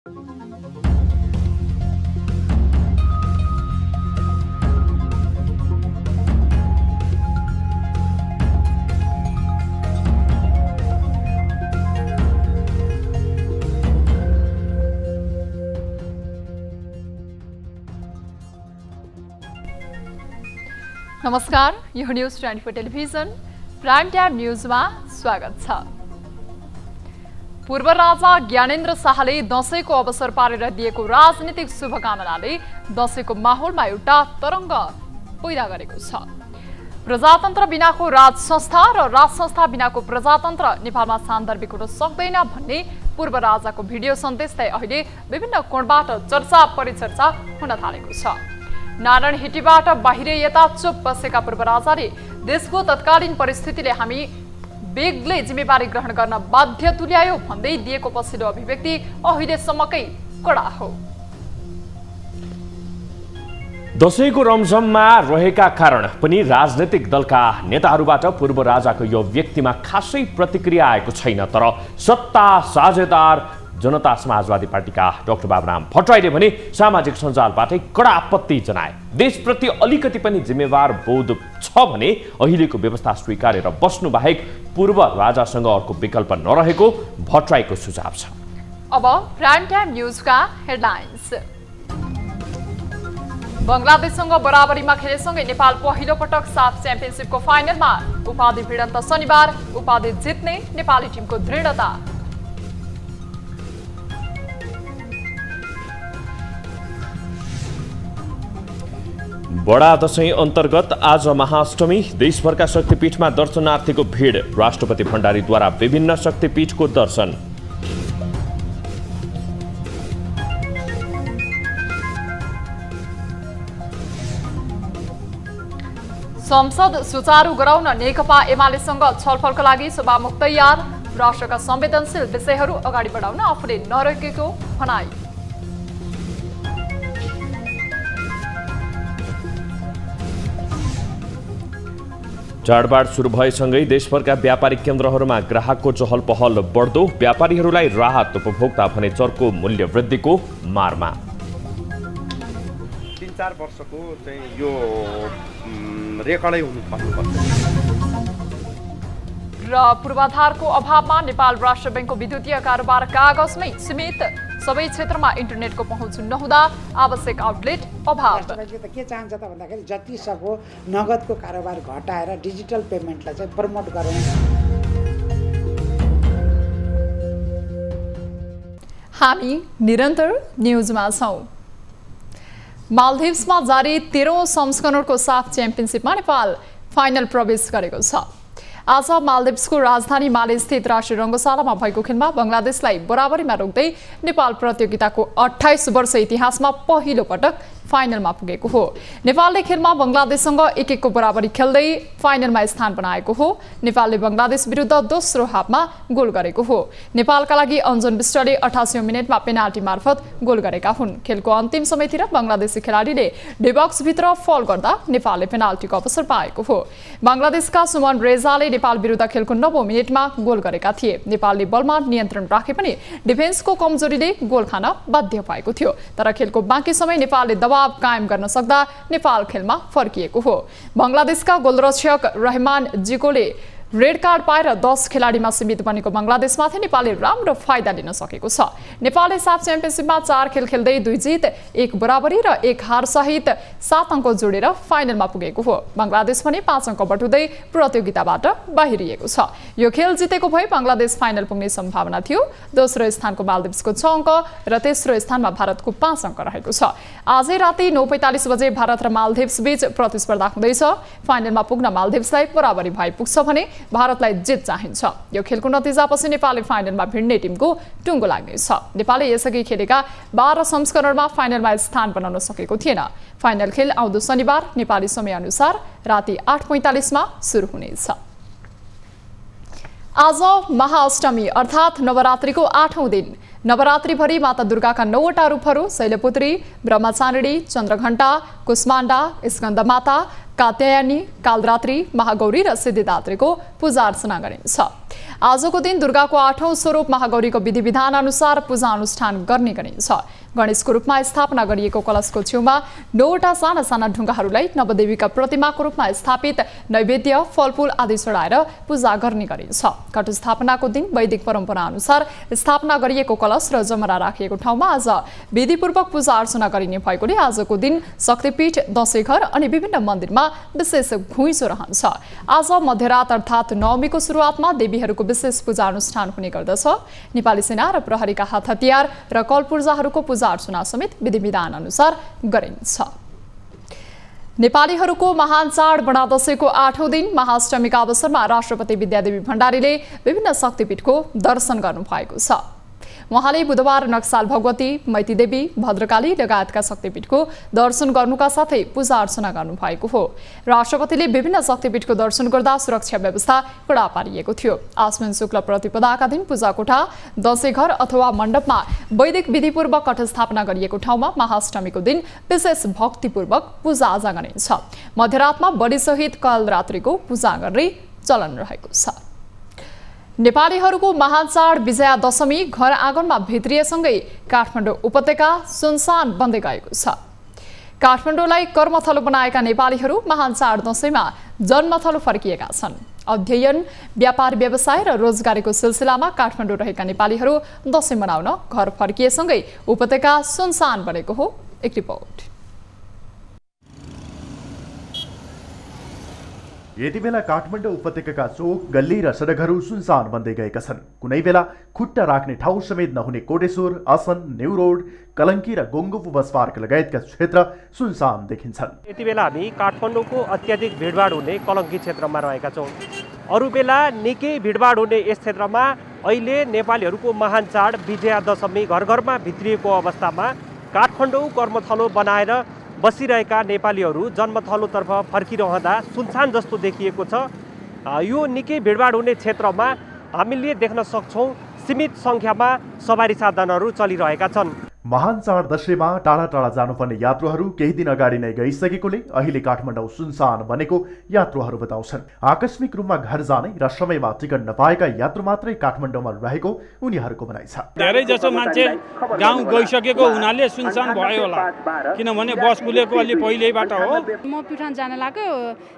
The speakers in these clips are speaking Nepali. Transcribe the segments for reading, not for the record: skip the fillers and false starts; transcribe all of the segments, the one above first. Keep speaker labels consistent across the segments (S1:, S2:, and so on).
S1: नमस्कार, यो न्यूज 24 टेलिभिजन प्राइम टाइम न्यूजमा स्वागत छ। पूर्व राजा ज्ञानेन्द्र शाहले दशैंको अवसर पारेर दिएको राजनीतिक शुभकामनाले दशैंको माहौलमा एउटा तरंग पैदा गरेको छ। प्रजातन्त्र बिनाको राज संस्था र राज संस्था बिनाको प्रजातन्त्र नेपालमा सान्दर्भिक हुन सक्दैन भन्ने पूर्व राजाको भिडियो सन्देशलाई अहिले विभिन्न कोणबाट चर्चा परिचर्चा हुन थालेको छ। नारायण हिटीबाट बाहिरै यता चुप बसेका पूर्व राजाले देशको तत्कालीन परिस्थितिले हामी बेगले जिम्मेवारी ग्रहण गर्न बाध्य तुल्यायो भन्दै दिएको पछिल्लो अभिव्यक्ति अहिलेसम्मकै कडा हो।
S2: दशैंको रमझममा रहेका कारण पनि राजनैतिक दलका नेताहरूबाट पूर्व राजाको यो व्यक्तिमा खासै प्रतिक्रिया आएको छैन। तर सत्ता साझेदार जनता समाजवादी पार्टीका डाक्टर बाबुराम भट्टराईले भने सामाजिक सञ्जालबाटै कडा आपत्ति जनाए। देशप्रति अलिकति पनि जिम्मेवार बोध छ भने अहिलेको व्यवस्था स्वीकारेर बस्नु बाहेक पूर्व राजासँग अर्को विकल्प नरहेको भट्टराईको सुझाव छ।
S1: अब प्राइम टाइम न्यूजका हेडलाइन्स। बंगलादेशसँग बराबरीमा खेलेसँगै नेपाल पहिलो पटक साफ च्याम्पियनशिपको फाइनलमा। उपाधि भिडन्त शनिबार, उपाधि जित्ने नेपाली टिमको दृढता।
S2: बडा दशैं अन्तर्गत आज महाअष्टमी। देशभरका शक्तिपीठमा दर्शनार्थीको भिड। राष्ट्रपति भण्डारीद्वारा विभिन्न शक्तिपीठको दर्शन।
S1: संसद सुचारू गराउन नेकपा एमालेसँग छलफलका लागि सभामुख तयार। राष्ट्रका संवेदनशील विषयहरू अगाडि बढाउन आफूले नरोकेको भनाई।
S2: चाडबाड सुरु भएसँगै देशभरका व्यापारिक केन्द्रहरूमा ग्राहकको चहल पहल बढ्दो। व्यापारीहरूलाई राहत, उपभोक्ता भने चर्को मूल्य वृद्धिको मारमा।
S3: 3-4 वर्षको चाहिँ यो रेकर्डै हुनुपर्छ।
S1: र पूर्वाधारको अभावमा नेपाल राष्ट्र बैंकको विद्युतीय कारोबार कागजमै सीमित। सबै क्षेत्रमा इन्टरनेटको पहुँच नहुँदा आवश्यक आउटलेट अभाव।
S4: राष्ट्रले त के चाहन्छ त भन्दाखेरि जति सक्दो नगदको कारोबार घटाएर डिजिटल पेमेन्टलाई चाहिँ प्रमोट गरौँ।
S1: हामी निरन्तर न्यूजमा छौं। मालदिभ्समा जारी 13औं संस्करणको साफ च्याम्पियनशिपमा नेपाल फाइनल प्रवेश गरेको छ। आज मालदिभ्सको राजधानी माले स्थित राष्ट्रिय रङ्गशालामा भएको खेलमा बंगलादेशलाई बराबरीमा रोक्दै नेपाल प्रतियोगिताको 28 वर्ष इतिहासमा पहिलो पटक फाइनलमा पुगेको हो। नेपालले खेलमा बंगलादेशसँग 1-1 को बराबरी खेल्दै फाइनलमा स्थान बनाएको हो। नेपालले बंगलादेश विरुद्ध दोस्रो हाफमा गोल गरेको हो। नेपालका लागि अन्जन विष्टले 88औं मिनेटमा पेनाल्टी मार्फत गोल गरेका हुन्। खेलको अन्तिम समयतिर बंगलादेशी खेलाडीले डिबक्स भित्र फल गर्दा नेपालले पेनाल्टीको अवसर पाएको हो। बंगलादेशका सुमन रेजाले नेपाल विरुद्ध खेलको 9औं मिनेटमा गोल गरेका थिए। नेपालले बलमा नियन्त्रण राखे पनि डिफेन्सको कमजोरीले गोल खान बाध्य भएको थियो। तर खेलको बाँकी समय नेपालले दबाव कायम गर्न सक्दा नेपाल खेलमा फर्किएको हो। बंगलादेशका गोलरक्षक रहमान जिकोले रेड कार्ड पाएर 10 खेलाडीमा सीमित बनेको बंगलादेशमाथि नेपालले राम्रो फाइदा लिन सकेको छ। नेपालले साफ च्याम्पियनशिपमा 4 खेल खेल्दै 2 जित, 1 बराबरी र 1 हार सहित 7 अङ्क जोडेर फाइनलमा पुगेको हो। बंगलादेश भने 5 अङ्क बटुल्दै प्रतियोगिताबाट बाहिरिएको छ। यो खेल जितेको भए बंगलादेश फाइनल पुग्ने सम्भावना थियो। दोस्रो स्थानको मालदिभ्सको 6 अङ्क र तेस्रो स्थानमा भारतको 5 अङ्क रहेको छ। आजै राति 9:45 बजे भारत र मालदिभ्स बीच प्रतिस्पर्धा हुँदैछ। फाइनलमा पुग्न मालदिभ्सलाई बराबरी भए पुग्छ भने भारतलाई जित चाहिन्छ। यो खेलको नतिजापछि नेपालले फाइनलमा भिड्ने टिमको टुङ्गो लाग्नेछ। नेपालले यसअघि खेलेका 12 संस्करणमा फाइनलमा स्थान बनाउन सकेको थिएन। फाइनल खेल आउँदो शनिबार नेपाली समयअनुसार राति 8:45 मा सुरु हुनेछ। आज महाअष्टमी अर्थात् नवरात्रिको 8औं दिन। नवरात्रिभरि माता दुर्गाका 9वटा रूपहरू शैलपुत्री, ब्रह्मचारिणी, चन्द्रघण्टा, कुष्माण्डा, स्कन्दमाता, कात्यायनी, कालरात्रि, महागौरी र सिद्धिदात्रीको पूजा अर्चना गरिन्छ। आजको दिन दुर्गाको 8औं स्वरूप महागौरीको विधि विधान अनुसार पूजा अनुष्ठान गर्ने गरिन्छ। गणेशको रूपमा स्थापना गरिएको कलशको छेउमा 9वटा साना साना ढुङ्गाहरूलाई नवदेवीका प्रतिमाको रूपमा स्थापित नैवेद्य फलफूल आदि चढाएर पूजा गर्ने गरिन्छ। घटस्थापनाको दिन वैदिक परम्परा अनुसार स्थापना गरिएको कलश र जमरा राखिएको ठाउँमा आज विधिपूर्वक पूजा अर्चना गरिने भएकोले आजको दिन शक्तिपीठ, दशैंघर अनि विभिन्न मन्दिरमा विशेष घुइँचो रहन्छ। आज मध्यरात अर्थात् नवमीको सुरुवातमा देवीहरूको विशेष पूजा अनुष्ठान हुने गर्दछ। नेपाली सेना र प्रहरीका हात हतियार र कलपूर्जाहरूको पूजा अर्चना समेत विधि विधान अनुसार गरिन्छ। नेपालीहरूको महान चाड बडा दशैंको 8औं दिन महाअष्टमीका अवसरमा राष्ट्रपति विद्यादेवी भण्डारीले विभिन्न शक्तिपीठको दर्शन गर्नुभएको छ। उहाँले बुधबार नक्साल भगवती, मैतीदेवी, भद्रकाली लगायतका शक्तिपीठको दर्शन गर्नुका साथै पूजा अर्चना गर्नुभएको हो। राष्ट्रपतिले विभिन्न शक्तिपीठको दर्शन गर्दा सुरक्षा व्यवस्था कडा पारिएको थियो। आश्विन शुक्ल प्रतिपदाका दिन पूजा कोठा, दशैंघर अथवा मण्डपमा वैदिक विधिपूर्वक घटस्थापना गरिएको ठाउँमा महाअष्टमीको दिन विशेष भक्तिपूर्वक पूजा आजा गरिन्छ। मध्यरातमा बलिसहित कालरात्रिको पूजा गर्ने चलन रहेको छ। नेपालीहरूको महान चाड विजया दशमी घर आँगनमा भित्रिएसँगै काठमाडौँ उपत्यका सुनसान बन्दै गएको छ। काठमाडौँलाई कर्मथलो बनाएका नेपालीहरू महान चाड दशैंमा जन्मथलो फर्किएका छन्। अध्ययन, व्यापार व्यवसाय र रोजगारीको सिलसिलामा काठमाडौँ रहेका नेपालीहरू दशैं मनाउन घर फर्किएसँगै उपत्यका सुनसान बनेको हो। एक रिपोर्ट।
S5: यति बेला काठमाडौँ उपत्यकाका चोक, गल्ली र सडकहरू सुनसान बन्दै गएका छन्। कुनै बेला खुट्टा राख्ने ठाउँ समेत नहुने कोटेश्वर, असन, न्यू रोड, कलङ्की र गोङ्गोपु बस पार्क लगायतका क्षेत्र सुनसान देखिन्छन्।
S6: यति बेला हामी काठमाडौँको अत्याधिक भिडभाड हुने कलङ्की क्षेत्रमा रहेका छौँ। अरू बेला निकै भिडभाड हुने यस क्षेत्रमा अहिले नेपालीहरूको महान चाड विजया दशमी घर घरमा भित्रिएको अवस्थामा काठमाडौँ कर्मथलो बनाएर बसिरहेका नेपालीहरू जन्मथलोतर्फ फर्किरहँदा सुनसान जस्तो देखिएको छ। यो निकै भिडभाड हुने क्षेत्रमा हामीले देख्न सक्छौँ सीमित सङ्ख्यामा सवारी साधनहरू चलिरहेका छन्।
S5: महान चाड दशैंमा टाढा टाढा जानुपर्ने यात्रुहरू केही दिन अगाडि नै गइसकेकोले अहिले काठमाडौँ सुनसान बनेको यात्रुहरू बताउँछन्। आकस्मिक रूपमा घर जाने र समयमा टिकट नपाएका यात्रु मात्रै काठमाडौँमा रहेको उनीहरूको भनाइ छ।
S7: धेरै जसो मान्छे गाउँ गइसकेको हुनाले सुनसान भयो होला, किनभने बस खुलेको अलि पहिल्यैबाट हो।
S8: म प्युठान जान लाग्यो,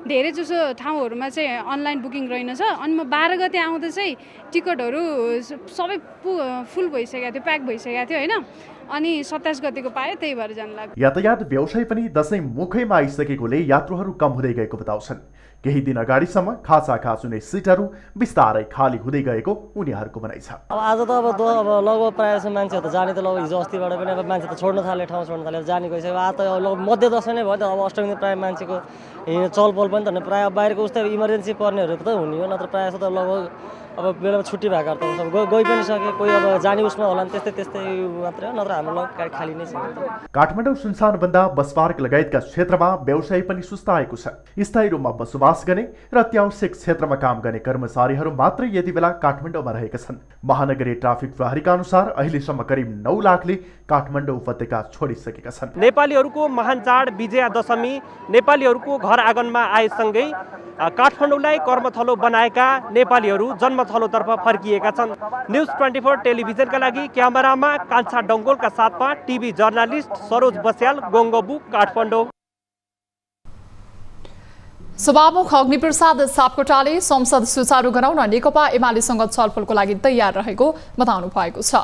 S8: धेरै जसो ठाउँहरूमा चाहिँ अनलाइन बुकिङ रहेनछ। अनि म 12 गते आउँदा चाहिँ टिकटहरू सबै फुल भइसकेको थियो, प्याक भइसकेको थियो होइन। अनि 27 गतेको पाए, त्यही भएर जान लाग्यो।
S5: यातायात व्यवसाय पनि दशैं मुखैमा आइसकेकोले यात्रुहरू कम हुँदै गएको बताउँछन्। केही दिन अगाडिसम्म खाचा खाच हुने सिटहरू बिस्तारै खाली हुँदै गएको उनीहरूको भनाइ छ।
S9: आज त अब लगभग प्रायः जस्तो मान्छेहरू त जाने त लगभग हिजो अस्तिबाट पनि अब मान्छे त छोड्न थाले, ठाउँ छोड्न थाले, जाने गइसक्यो। आज त लगभग मध्य दशैं नै भयो त। अब अष्टमी प्रायः मान्छेको चलपल पनि त प्रायः बाहिरको उस्तै इमर्जेन्सी पर्नेहरू त हुने हो, नत्र प्रायः त लगभग अब बेलामा छुट्टी भएको त सब गइ पनि सके, कोही अब जाने उसमा होला नि, त्यस्तै मात्रै हो, नत्र हाम्रो गाडी खाली नै छ।
S5: काठमाडौँ सुनसान बन्दा बस पार्क लगायतका क्षेत्रमा व्यवसाय पनि सुस्ताएको छ। स्थायी रूपमा बसोबास गर्ने र अत्यावश्यक क्षेत्रमा काम गर्ने कर्मचारीहरू मात्रै यति बेला काठमाडौँमा रहेका छन्। महानगरीय ट्राफिक प्रहरीका अनुसार अहिलेसम्म करिब 9 लाखले काठमाडौँ उपत्यका छोडिसकेका छन्।
S6: नेपालीहरूको महान चाड विजया दशमी नेपालीहरूको घर आँगनमा आएसँगै काठमाडौँलाई कर्मथलो बनाएका नेपालीहरू जन्मथलोतर्फ फर्किएका छन्। न्युज 24 टेलिभिजनका लागि क्यामेरामा कान्छा डङ्गोलका साथमा टिभी जर्नालिस्ट सरोज बस्याल, गोङ्गबु, काठमाडौँ।
S1: सभामुख अग्निप्रसाद सापकोटाले संसद सुचारू गराउन नेकपा एमालेसँग छलफलको लागि तयार रहेको बताउनु भएको छ।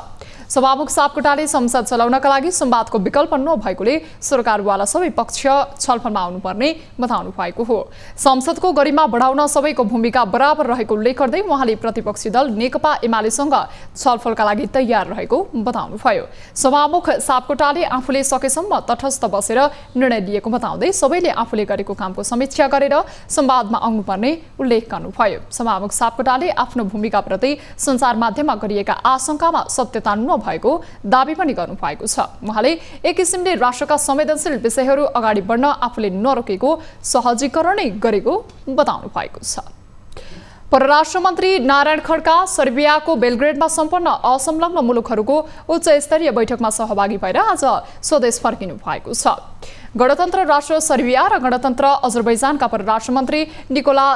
S1: सभामुख सापकोटाले संसद चलाउनका लागि संवादको विकल्प नभएकोले सरकारवाला सबै पक्ष छलफलमा आउनुपर्ने बताउनु भएको हो। संसदको गरिमा बढाउन सबैको भूमिका बराबर रहेको उल्लेख गर्दै उहाँले प्रतिपक्षी दल नेकपा एमालेसँग छलफलका लागि तयार रहेको बताउनुभयो। सभामुख सापकोटाले आफूले सकेसम्म तटस्थ बसेर निर्णय लिएको बताउँदै सबैले आफूले गरेको कामको समीक्षा गरेर संवादमा आउनुपर्ने उल्लेख गर्नुभयो। सभामुख सापकोटाले आफ्नो भूमिकाप्रति सञ्चार माध्यममा गरिएका आशंकामा सत्यता भएको दाबी पनि गर्नुभएको छ। उहाँले एक किसिमले राष्ट्रका संवेदनशील विषयहरू अगाडि बढ्न आफूले नरोकेको सहजीकरणै गरेको बताउनु भएको छ। परराष्ट्र मन्त्री नारायण खड्का सर्बियाको बेलग्रेडमा सम्पन्न असंलग्न मुलुकहरूको उच्च स्तरीय बैठकमा सहभागी भएर आज स्वदेश फर्किनु भएको छ। गणतन्त्र राष्ट्र सर्बिया र गणतन्त्र अजरबैजानका परराष्ट्र मन्त्री निकोला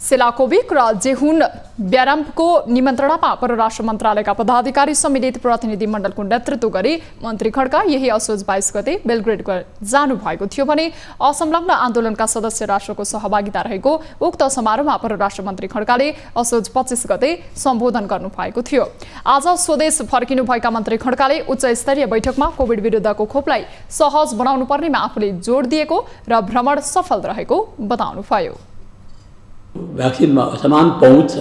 S1: सेलाकोविक र जेहुन ब्याराम्पको निमन्त्रणामा परराष्ट्र मन्त्रालयका पदाधिकारी सम्मिलित प्रतिनिधिमण्डलको नेतृत्व गरी मन्त्री खड्का यही असोज 22 गते बेलग्रेड जानुभएको थियो भने असंलग्न आन्दोलनका सदस्य राष्ट्रको सहभागिता रहेको उक्त समारोहमा परराष्ट्र मन्त्री खड्काले असोज 25 गते सम्बोधन गर्नुभएको थियो। आज स्वदेश फर्किनुभएका मन्त्री खड्काले उच्च स्तरीय बैठकमा कोभिड विरुद्धको खोपलाई सहज बनाउनु पर्नेमा आफूले जोड दिएको र भ्रमण सफल रहेको बताउनुभयो।
S10: भ्याक्सिनमा असमान पहुँच छ,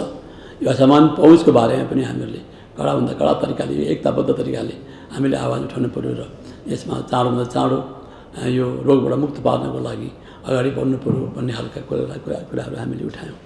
S10: यो असमान पहुँचको बारेमा पनि हामीले कडाभन्दा कडा तरिकाले एकताबद्ध तरिकाले हामीले आवाज उठाउनु पर्यो र यसमा चाँडोभन्दा चाँडो यो रोगबाट मुक्त पार्नको लागि अगाडि बढ्नु पर्यो भन्ने खालका कुराहरू हामीले उठायौँ।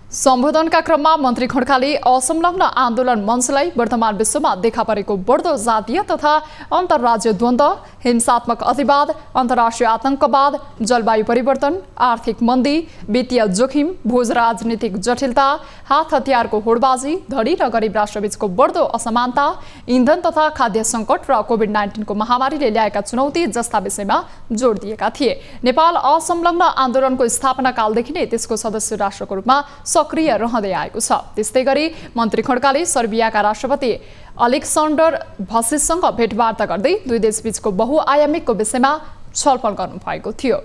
S1: सम्बोधनका क्रममा मन्त्री खड्काले असंलग्न आन्दोलन मञ्चलाई वर्तमान विश्वमा देखा परेको बढ्दो जातीय तथा अन्तर्राज्य द्वन्द्व, हिंसात्मक अतिवाद, अन्तर्राष्ट्रिय आतंकवाद, जलवायु परिवर्तन, आर्थिक मन्दी, वित्तीय जोखिम, भोज राजनीतिक जटिलता, हात हतियारको होडबाजी, धनी र गरिब राष्ट्रबीचको बढ्दो असमानता, इन्धन तथा खाद्य सङ्कट र कोभिड-19 को महामारीले ल्याएका चुनौती जस्ता विषयमा जोड दिएका थिए। नेपाल असंलग्न आन्दोलनको स्थापना कालदेखि नै त्यसको सदस्य राष्ट्रको रूपमा सक्रिय रहँदै आएको छ। त्यस्तै गरी मन्त्री खड्काले सर्बियाका राष्ट्रपति अलेक्सान्डर भसिचसँग भेटवार्ता गर्दै दुई देशबीचको बहुआयामिकको विषयमा छलफल गर्नुभएको थियो।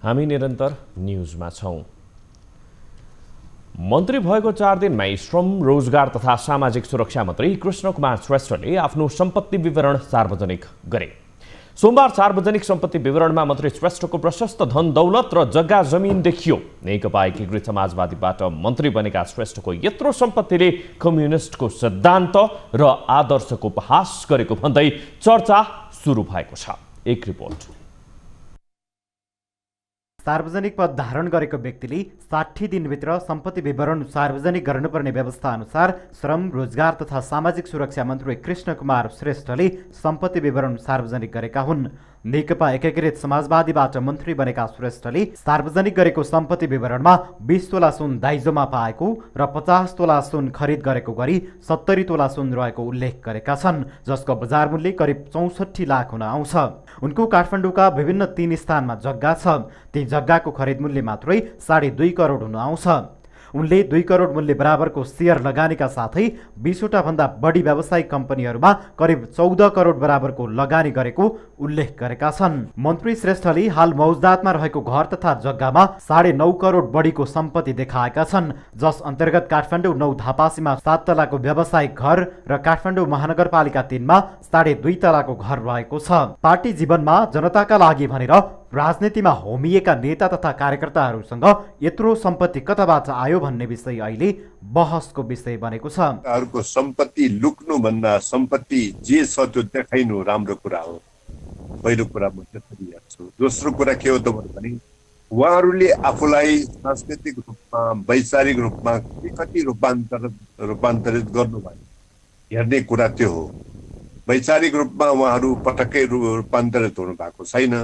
S2: हामी निरन्तर न्यूजमा छौं। मन्त्री भएको 4 दिनमै श्रम, रोजगार तथा सामाजिक सुरक्षा मन्त्री कृष्णकुमार श्रेष्ठले आफ्नो सम्पत्ति विवरण सार्वजनिक गरे। सोमबार सार्वजनिक सम्पत्ति विवरणमा मन्त्री श्रेष्ठको प्रशस्त धन दौलत र जग्गा जमिन देखियो। नेकपा एकीकृत समाजवादीबाट मन्त्री बनेका श्रेष्ठको यत्रो सम्पत्तिले कम्युनिस्टको सिद्धान्त र आदर्शको उपहास गरेको भन्दै चर्चा सुरु भएको छ। एक रिपोर्ट।
S5: सार्वजनिक पद धारण गरेको व्यक्तिले 60 दिनभित्र सम्पत्ति विवरण सार्वजनिक गर्नुपर्ने व्यवस्था अनुसार श्रम, रोजगार तथा सामाजिक सुरक्षा मन्त्री कृष्णकुमार श्रेष्ठले सम्पत्ति विवरण सार्वजनिक गरेका हुन्। नेकपा एकीकृत समाजवादीबाट मन्त्री बनेका श्रेष्ठले सार्वजनिक गरेको सम्पत्ति विवरणमा 20 तोला सुन दाइजोमा पाएको र 50 तोला सुन खरिद गरेको गरी 70 तोला सुन रहेको उल्लेख गरेका छन्, जसको बजार मूल्य करिब 64 लाख हुन आउँछ। उनको काठमाडौँका विभिन्न 3 स्थानमा जग्गा छ। ती जग्गाको खरिद मूल्य मात्रै 2.5 करोड हुन आउँछ। उनले 2 करोड मूल्य बराबरको शेयर लगानीका साथै 20 वटा भन्दा बढी व्यावसायिक कम्पनीहरूमा करिब 14 करोड बराबरको लगानी गरेको उल्लेख गरेका छन्। मन्त्री श्रेष्ठले हाल मौजदातमा रहेको घर तथा जग्गामा 9.5 करोड बढीको सम्पत्ति देखाएका छन्, जस अन्तर्गत काठमाडौँ 9 धापासीमा 7 तलाको व्यावसायिक घर र काठमाडौँ महानगरपालिका 3 मा 2.5 तलाको घर रहेको छ। पार्टी जीवनमा जनताका लागि भनेर राजनीतिमा होमिएका नेता तथा कार्यकर्ताहरूसँग यत्रो सम्पत्ति कताबाट आयो भन्ने विषय अहिले बहसको विषय बनेको छ।
S11: उहाँहरूको सम्पत्ति लुक्नु भन्दा सम्पत्ति जे छ त्यो देखाइनु राम्रो कुरा हो। पहिलो कुरा म त्यसरी हेर्छु। दोस्रो कुरा के हो त भने उहाँहरूले आफूलाई सांस्कृतिक रूपमा, वैचारिक रूपमा कति रूपान्तरित गर्नुभयो हेर्ने कुरा त्यो हो। वैचारिक रूपमा उहाँहरू पटक्कै रूपान्तरित हुनु भएको छैन।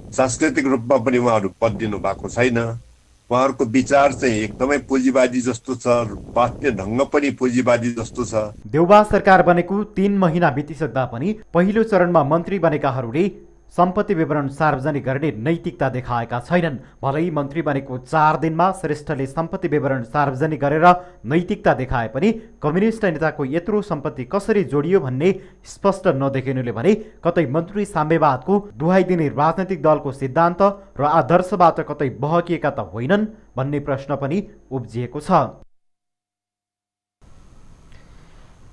S11: सांस्कृतिक रूपमा पनि उहाँहरू बदलिनु भएको छैन। उहाँहरूको विचार चाहिँ एकदमै पुँजीवादी जस्तो छ, बाँच्ने ढङ्ग पनि पुँजीवादी जस्तो छ।
S5: देउबा सरकार बनेको 3 महिना बितिसक्दा पनि पहिलो चरणमा मन्त्री बनेकाहरूले सम्पत्ति विवरण सार्वजनिक गर्ने नैतिकता देखाएका छैनन्। भलै मन्त्री बनेको 4 दिनमा श्रेष्ठले सम्पत्ति विवरण सार्वजनिक गरेर नैतिकता देखाए पनि कम्युनिस्ट नेताको यत्रो सम्पत्ति कसरी जोडियो भन्ने स्पष्ट नदेखिनुले भने कतै मन्त्री साम्यवादको दुहाई दिने राजनैतिक दलको सिद्धान्त र आदर्शबाट कतै बहकिएका त होइनन् भन्ने प्रश्न पनि उब्जिएको छ।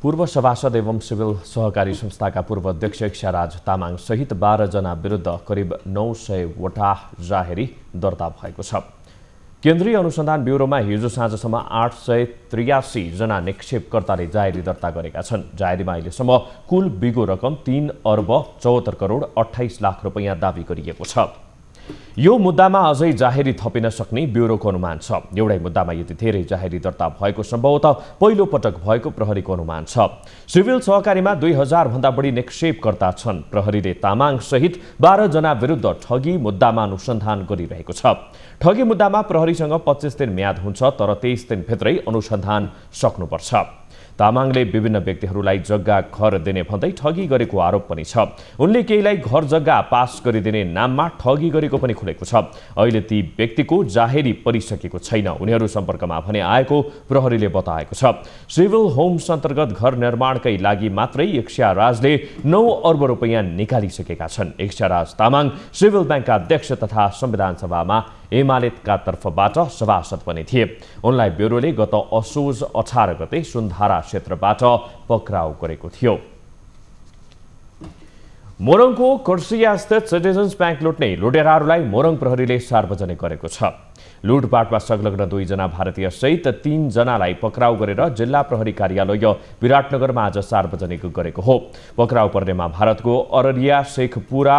S2: पूर्व सभासद एवं सिभिल सहकारी संस्थाका पूर्व अध्यक्ष इक्षाराज तामाङ सहित 12 जना विरुद्ध करिब 900 वटा जाहेरी दर्ता भएको छ। केन्द्रीय अनुसन्धान ब्युरोमा हिजो साँझसम्म 883 जना निक्षेपकर्ताले जाहेरी दर्ता गरेका छन्। जाहेरीमा अहिलेसम्म कुल बिगो रकम 3 अर्ब 74 करोड 28 लाख रुपैयाँ दावी गरिएको छ। यो मुद्दामा अझै जाहेरी थपिन सक्ने ब्युरोको अनुमान छ। एउटै मुद्दामा यति धेरै जाहेरी दर्ता भएको सम्भवतः पहिलो पटक भएको प्रहरीको अनुमान छ। सिभिल सहकारीमा 2000 भन्दा बढी निक्षेपकर्ता छन्। प्रहरीले तामाङ सहित 12 जना विरुद्ध ठगी मुद्दामा अनुसन्धान गरिरहेको छ। ठगी मुद्दामा प्रहरीसँग 25 दिन म्याद हुन्छ, तर 23 दिनभित्रै अनुसन्धान सक्नुपर्छ। तामाङले विभिन्न व्यक्तिहरूलाई जग्गा घर दिने भन्दै ठगी गरेको आरोप पनि छ। उनले केहीलाई घर जग्गा पास गरिदिने नाममा ठगी गरेको पनि खुलेको छ। अहिले ती व्यक्तिको जाहेरी परिसकेको छैन। उनीहरू सम्पर्कमा भने आएको प्रहरीले बताएको छ। सिभिल होम्स अन्तर्गत घर निर्माणकै लागि मात्रै इक्ष्याराजले 9 अर्ब रुपैयाँ निकालिसकेका छन्। इक्ष्याराज तामाङ सिभिल ब्याङ्कका अध्यक्ष तथा संविधान सभामा एमालेका तर्फबाट सभासद पनि थिए। उनलाई ब्युरोले गत असोज 18 गते सुन्धारा क्षेत्रबाट पक्राउ गरेको थियो। मोरङको कर्सिया स्थित सिटिजन्स ब्याङ्क लुट्ने लुटेराहरूलाई मोरङ प्रहरीले सार्वजनिक गरेको छ। लुटपाटमा संलग्न 2 जना भारतीय सहित 3 जनालाई पक्राउ गरेर जिल्ला प्रहरी कार्यालय विराटनगरमा आज सार्वजनिक गरेको हो। पक्राउ पर्नेमा भारतको अररिया शेखपुरा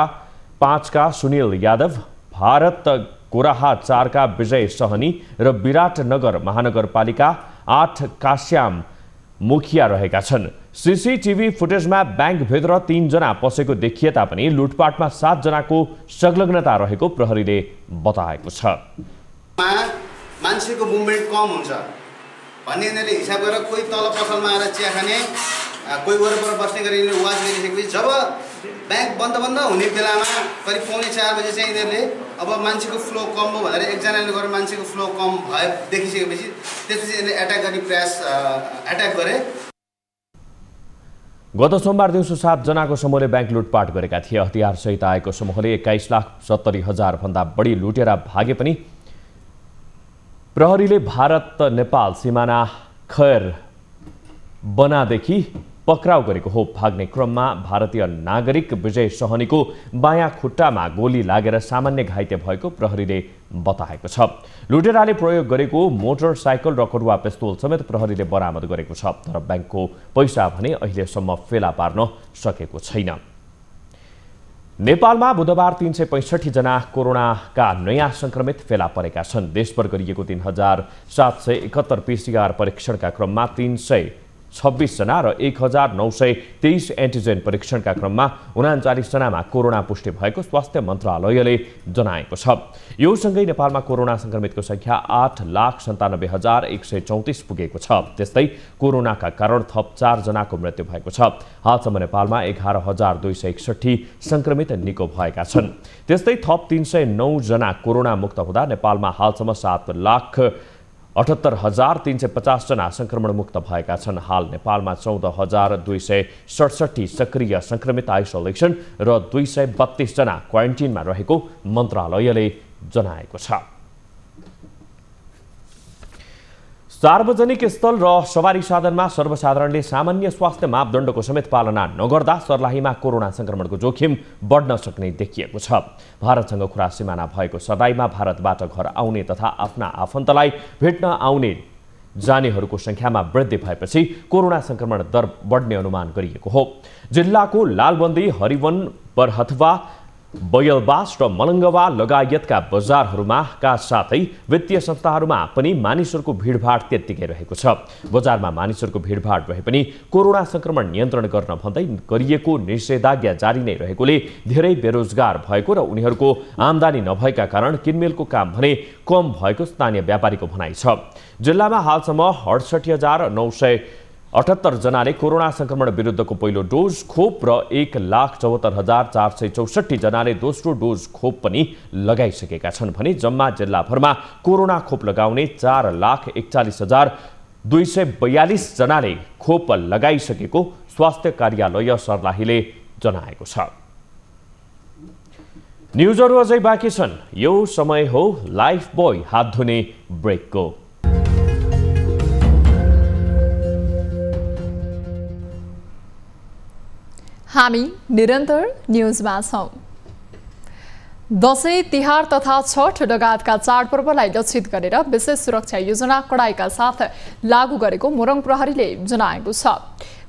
S2: 5 का सुनिल यादव, भारत कोराहा 4 का विजय सहनी र विराटनगर महानगरपालिका 8 काश्याम मुखिया रहेका छन्। सीसीटीभी फुटेजमा ब्याङ्कभित्र 3 जना पसेको देखिए तापनि लुटपाटमा 7 जनाको संलग्नता रहेको प्रहरीले बताएको छ।
S12: मान्छेको मुभमेन्ट कम हुन्छ भन्ने यिनीहरूले हिसाब गरेर कोही तल पसलमा आएर चिया खाने, कोही वरपर बस्ने गरी वाच गरिसकेपछि जब ब्याङ्क बन्द हुने बेलामा करिब 3:45 बजे चाहिँ यिनीहरूले अब मान्छेको फ्लो कम हो भनेर एकजनाले गरेर मान्छेको फ्लो कम भए देखिसकेपछि त्यसपछि यिनीहरूले एट्याक गर्ने प्रयास एट्याक गरे।
S2: गत सोमबार दिउँसो 7 जनाको समूहले ब्याङ्क लुटपाट गरेका थिए। हतियारसहित आएको समूहले 21,70,000 भन्दा बढी लुटेर भागे पनि प्रहरीले भारत नेपाल सिमाना खैर बनादेखि पक्राउ गरेको हो। भाग्ने क्रममा भारतीय नागरिक विजय सहनीको बायाँ खुट्टामा गोली लागेर सामान्य घाइते भएको प्रहरीले बताएको छ। लुटेराले प्रयोग गरेको मोटरसाइकल र करुवा पिस्तोल समेत प्रहरीले बरामद गरेको छ। तर ब्याङ्कको पैसा भने अहिलेसम्म फेला पार्न सकेको छैन। नेपालमा बुधबार 365 जना कोरोनाका नयाँ संक्रमित फेला परेका छन्। देशभर गरिएको 3771 पीसीआर परीक्षणका क्रममा 326 जना र 1923 एन्टिजेन परीक्षणका क्रममा 39 जनामा कोरोना पुष्टि भएको स्वास्थ्य मन्त्रालयले जनाएको छ। यो सँगै नेपालमा कोरोना संक्रमितको संख्या 8,97,134 पुगेको छ। त्यस्तै कोरोनाका कारण थप 4 जनाको मृत्यु भएको छ। हालसम्म नेपालमा 11,261 संक्रमित निको भएका छन्। त्यस्तै थप 309 जना कोरोना मुक्त हुँदा नेपालमा हालसम्म 7,78,350 जना संक्रमण मुक्त भएका छन्। हाल नेपालमा 14,267 सक्रिय संक्रमित आइसोलेसन र 232 जना क्वारेन्टिनमा रहेको मन्त्रालयले जनाएको छ। सार्वजनिक स्थल र सवारी साधनमा सर्वसाधारणले सामान्य स्वास्थ्य मापदण्डको समेत पालना नगर्दा सर्लाहीमा कोरोना संक्रमणको जोखिम बढ्न सक्ने देखिएको छ। भारतसँग खुरा सिमाना भएको सर्लाहीमा भारतबाट घर आउने तथा आफ्ना आफन्तलाई भेट्न आउने जानेहरूको संख्यामा वृद्धि भएपछि कोरोना संक्रमण दर बढ्ने अनुमान गरिएको हो। जिल्लाको लालबन्दी, हरिवन, बरहथवा, बयलबास र मलङ्गवा लगायतका बजारहरूमा का साथै वित्तीय संस्थाहरूमा पनि मानिसहरूको भिडभाड त्यत्तिकै रहेको छ। बजारमा मानिसहरूको भिडभाड रहे पनि कोरोना संक्रमण नियन्त्रण गर्न भन्दै गरिएको निषेधाज्ञा जारी नै रहेकोले धेरै बेरोजगार भएको र उनीहरूको आमदानी नभएका कारण किनमेलको काम भने कम भएको स्थानीय व्यापारीको भनाइ छ। जिल्लामा हालसम्म 68,978 जनाले कोरोना संक्रमण विरुद्धको पहिलो डोज खोप र 1,74,464 जनाले दोस्रो डोज खोप पनि लगाइसकेका छन् भने जम्मा जिल्लाभरमा कोरोना खोप लगाउने 4,41,242 जनाले खोप लगाइसकेको स्वास्थ्य कार्यालय सर्लाहीले जनाएको छ। न्युजहरू अझै बाँकी छन्। यो समय हो लाइफ बोय हात धुने ब्रेकको।
S1: हामी निरन्तर न्युजमा छौं। दशैं, तिहार तथा छठ लगायतका चाडपर्वलाई लक्षित गरेर विशेष सुरक्षा योजना कडाइका साथ लागू गरेको मोरङ प्रहरीले जनाएको छ।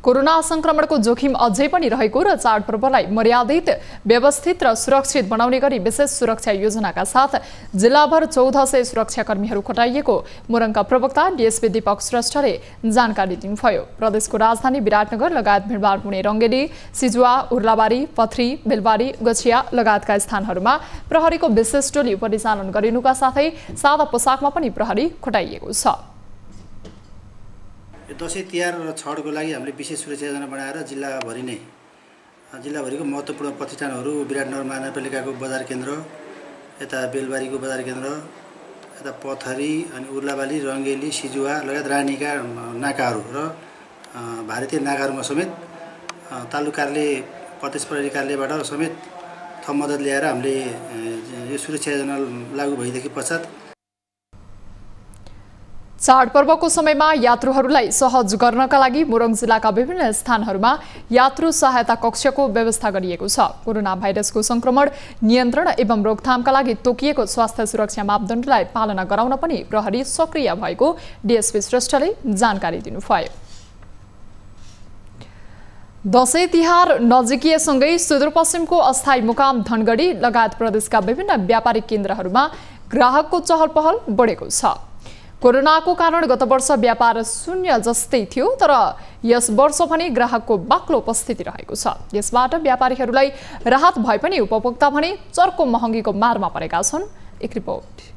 S1: कोरोना संक्रमणको जोखिम अझै पनि रहेको र चाडपर्वलाई मर्यादित, व्यवस्थित र सुरक्षित बनाउने गरी विशेष सुरक्षा योजनाका साथ जिल्लाभर 1400 सुरक्षाकर्मीहरू खटाइएको मोरङका प्रवक्ता डीएसपी दीपक श्रेष्ठले जानकारी दिनुभयो। प्रदेशको राजधानी विराटनगर लगायत भिडभाड हुने रङ्गेली, सिजुवा, उर्लाबारी, पथरी, बेलबारी, गछिया लगायतका स्थानहरूमा प्रहरीको विशेष टोली परिचालन गरिनुका साथै सादा पोसाकमा पनि प्रहरी खटाइएको छ।
S13: दसैँ तिहार र छठको लागि हामीले विशेष सुरक्षा योजना बनाएर जिल्लाभरिको महत्त्वपूर्ण प्रतिष्ठानहरू विराटनगर महानगरपालिकाको बजार केन्द्र, यता बेलबारीको बजार केन्द्र, यता पथरी अनि उर्लाबाली, रङ्गेली, सिजुवा लगायत रानीका नाकाहरू र भारतीय नाकाहरूमा समेत तालुका कार्यालय, प्रदेश प्रहरी कार्यालयबाट समेत थप मद्दत ल्याएर हामीले यो सुरक्षा योजना लागू भइदेखि पश्चात
S1: चाडपर्वको समयमा यात्रुहरूलाई सहज गर्नका लागि मोरङ जिल्लाका विभिन्न स्थानहरूमा यात्रु सहायता कक्षको व्यवस्था गरिएको छ। कोरोना भाइरसको संक्रमण नियन्त्रण एवं रोकथामका लागि तोकिएको स्वास्थ्य सुरक्षा मापदण्डलाई पालना गराउन पनि प्रहरी सक्रिय भएको डीएसपी श्रेष्ठले जानकारी दिनुभयो। दसैँ तिहार नजिकिएसँगै सुदूरपश्चिमको अस्थायी मुकाम धनगढी लगायत प्रदेशका विभिन्न व्यापारिक केन्द्रहरूमा ग्राहकको चहल पहल बढेको छ। कोरोनाको कारण गत वर्ष व्यापार शून्य जस्तै थियो, तर यस वर्ष पनि ग्राहकको बाक्लो उपस्थिति रहेको छ। यसबाट व्यापारीहरूलाई राहत भए पनि उपभोक्ता भने चर्को महँगीको मारमा परेका छन्। एक रिपोर्ट।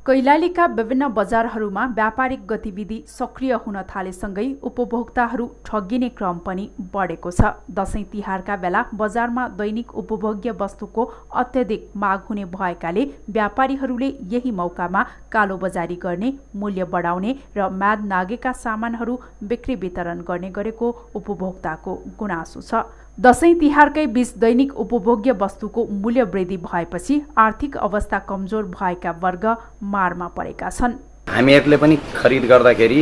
S14: कैलालीका विभिन्न बजारहरूमा व्यापारिक गतिविधि सक्रिय हुन थालेसँगै उपभोक्ताहरू ठगिने क्रम पनि बढेको छ। दसैँ तिहारका बेला बजारमा दैनिक उपभोग्य वस्तुको अत्यधिक माग हुने भएकाले व्यापारीहरूले यही मौकामा कालोबजारी गर्ने, मूल्य बढाउने र म्याद नागेका सामानहरू बिक्री वितरण गर्ने गरेको उपभोक्ताको गुनासो छ। दसैँ तिहारकै बीच दैनिक उपभोग्य वस्तुको मूल्य वृद्धि भएपछि आर्थिक अवस्था कमजोर भएका वर्ग मारमा परेका छन्।
S15: हामीहरूले पनि खरिद गर्दाखेरि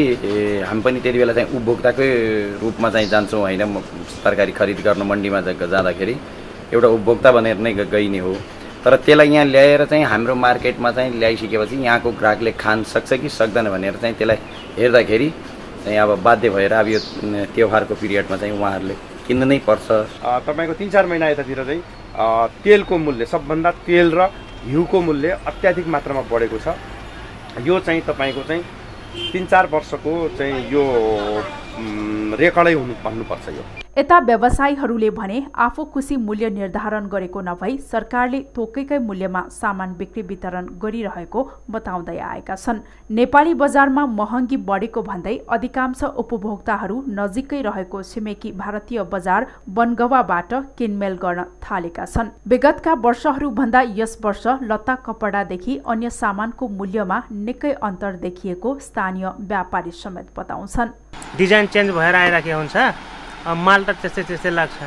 S15: हामी पनि त्यति बेला चाहिँ उपभोक्ताकै रूपमा चाहिँ जान्छौँ होइन। तरकारी खरिद गर्न मन्डीमा जाँदाखेरि एउटा उपभोक्ता भनेर नै गइने हो, तर त्यसलाई यहाँ ल्याएर चाहिँ हाम्रो मार्केटमा चाहिँ ल्याइसकेपछि यहाँको ग्राहकले खान सक्छ कि सक्दैन भनेर चाहिँ त्यसलाई हेर्दाखेरि चाहिँ अब बाध्य भएर अब यो त्योहारको पिरियडमा चाहिँ उहाँहरूले किन्नु नै पर्छ।
S3: तपाईँको 3-4 महिना यतातिर चाहिँ तेलको मूल्य, सबभन्दा तेल र घिउको मूल्य अत्याधिक मात्रामा बढेको छ। यो चाहिँ तपाईँको चाहिँ 3-4 वर्षको चाहिँ यो रेकर्डै भन्नुपर्छ। यो
S14: यता व्यवसायीहरूले भने आफू खुसी मूल्य निर्धारण गरेको नभई सरकारले तोकेकै मूल्यमा सामान बिक्री वितरण गरिरहेको बताउँदै आएका छन्। नेपाली बजारमा महँगी बढेको भन्दै अधिकांश उपभोक्ताहरू नजिकै रहेको छिमेकी भारतीय बजार बनगवाबाट किनमेल गर्न थालेका छन्। विगतका वर्षहरूभन्दा यस वर्ष लत्ता कपडादेखि अन्य सामानको मूल्यमा निकै अन्तर देखिएको स्थानीय व्यापारी समेत बताउँछन्।
S6: डिजाइन चेन्ज भएर आइराखेको हुन्छ, माल त त्यस्तै लाग्छ,